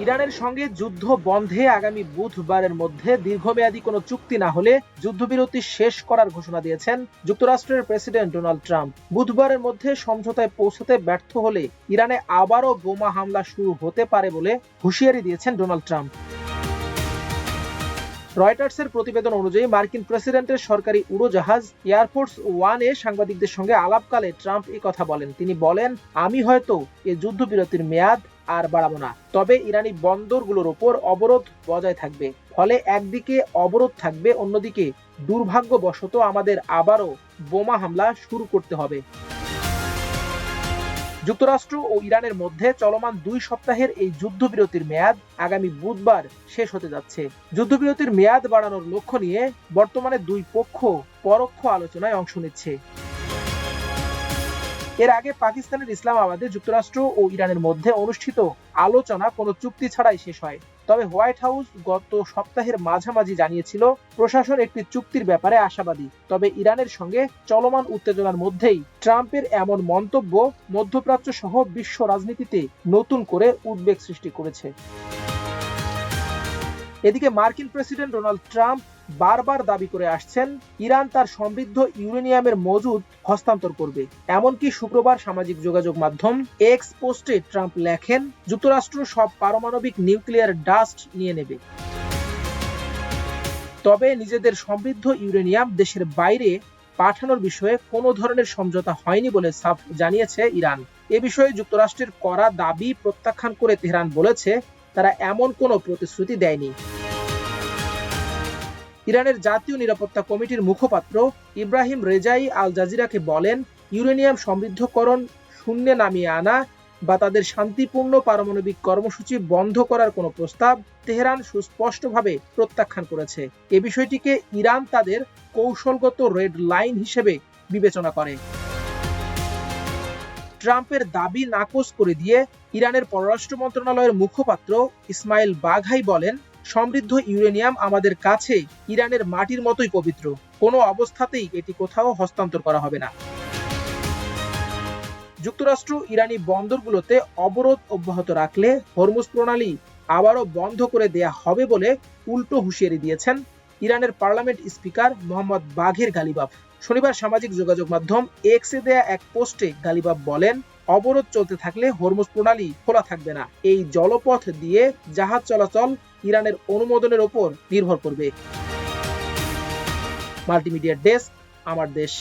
ইরানের সঙ্গে যুদ্ধ বন্ধে আগামী বুধবারের মধ্যে দীর্ঘমেয়াদী কোনো চুক্তি না হলে যুদ্ধবিরতি শেষ করার ঘোষণা দিয়েছেন যুক্তরাষ্ট্রের প্রেসিডেন্ট ডোনাল্ড ট্রাম্প। বুধবারের মধ্যে সমঝোতায় পৌঁছতে ব্যর্থ হলে ইরানে আবারও বোমা হামলা শুরু হতে পারে বলে হুঁশিয়ারি দিয়েছেন ডোনাল্ড ট্রাম্প। রয়টার্সের প্রতিবেদন অনুযায়ী মার্কিন প্রেসিডেন্টের সরকারি উড়োজাহাজ এয়ারফোর্স ওয়ানে সাংবাদিকদের সঙ্গে আলাপকালে ট্রাম্প এই কথা বলেন। তিনি বলেন, আমি হয়তো এ যুদ্ধবিরতির মেয়াদ আর বাড়াবো না, তবে ইরানি বন্দরগুলোর ওপর অবরোধ বজায় থাকবে। ফলে একদিকে অবরোধ থাকবে, অন্যদিকে দুর্ভাগ্যবশত আমাদের আবারও বোমা হামলা শুরু করতে হবে। যুক্তরাষ্ট্র ও ইরানের মধ্যে চলমান 2 সপ্তাহের এই যুদ্ধবিরতির মেয়াদ আগামী বুধবার শেষ হতে যাচ্ছে। যুদ্ধবিরতির মেয়াদ বাড়ানোর লক্ষ্য নিয়ে বর্তমানে দুই পক্ষ পরোক্ষ আলোচনায় অংশ নিচ্ছে। এর আগে পাকিস্তানের ইসলামাবাদে যুক্তরাষ্ট্র ও ইরানের মধ্যে অনুষ্ঠিত আলোচনা কোনো চুক্তি ছাড়াই শেষ হয়। তবে হোয়াইট হাউস গত সপ্তাহের মাঝামাঝি জানিয়েছিল প্রশাসন একটি চুক্তির ব্যাপারে আশাবাদী। তবে ইরানের সঙ্গে চলমান উত্তেজনার মধ্যেই ট্রাম্পের এমন মন্তব্য মধ্যপ্রাচ্য সহ বিশ্ব রাজনীতিতে নতুন করে উদ্বেগ সৃষ্টি করেছে। এদিকে মার্কিন প্রেসিডেন্ট ডোনাল্ড ট্রাম্প বারবার দাবি করে আসছেন ইরান তার সমৃদ্ধ ইউরেনিয়ামের মজুদ হস্তান্তর করবে। এমনকি শুক্রবার সামাজিক যোগাযোগ মাধ্যম এক্স পোস্টে ট্রাম্প লেখেন, যুক্তরাষ্ট্র সব পারমাণবিক নিউক্লিয়ার ডাস্ট নিয়ে নেবে, তবে নিজেদের সমৃদ্ধ ইউরেনিয়াম দেশের বাইরে পাঠানোর বিষয়ে কোনো ধরনের সমঝোতা হয়নি বলে সাফ জানিয়েছে ইরান। এ বিষয়ে যুক্তরাষ্ট্রের করা দাবি প্রত্যাখ্যান করে তেহরান বলেছে তারা এমন কোনো প্রতিশ্রুতি দেয়নি। ইরানের জাতীয় নিরাপত্তা কমিটির মুখপাত্র ইব্রাহিম রেজাই আল জাজিরাকে বলেন, ইউরেনিয়াম সমৃদ্ধকরণ শূন্যে নামিয়ে আনা বা তাদের শান্তিপূর্ণ পারমাণবিক কর্মসূচি বন্ধ করার কোনো প্রস্তাব তেহরান সুস্পষ্টভাবে প্রত্যাখ্যান করেছে। এ বিষয়টিকে ইরান তাদের কৌশলগত রেড লাইন হিসেবে বিবেচনা করে। ট্রাম্পের দাবি নাকচ করে দিয়ে ইরানের পররাষ্ট্র মন্ত্রণালয়ের মুখপাত্র ইসমাইল বাঘাই বলেন, সমৃদ্ধ ইউরেনিয়াম আমাদের কাছে ইরানের মাটির মতোই পবিত্র, কোনো অবস্থাতেই এটি কোথাও হস্তান্তর করা হবে না। যুক্তরাষ্ট্র ইরানি বন্দরগুলোতে অবরোধ অব্যাহত রাখলে হরমুজ প্রণালী আবারও বন্ধ করে দেয়া হবে বলে উল্টো হুঁশিয়ারি দিয়েছেন ইরানের পার্লামেন্ট স্পিকার মোহাম্মদ বাঘের গালিবাফ। শনিবার সামাজিক যোগাযোগ মাধ্যম এক্সে দেয়া এক পোস্টে গালিবাফ বলেন, অবরোধ চলতে থাকলে হরমুজ প্রণালী খোলা থাকবে না। এই জলপথ দিয়ে জাহাজ চলাচল ইরানের অনুমোদনের ওপর নির্ভর করবে। মাল্টিমিডিয়া ডেস্ক, আমার দেশ।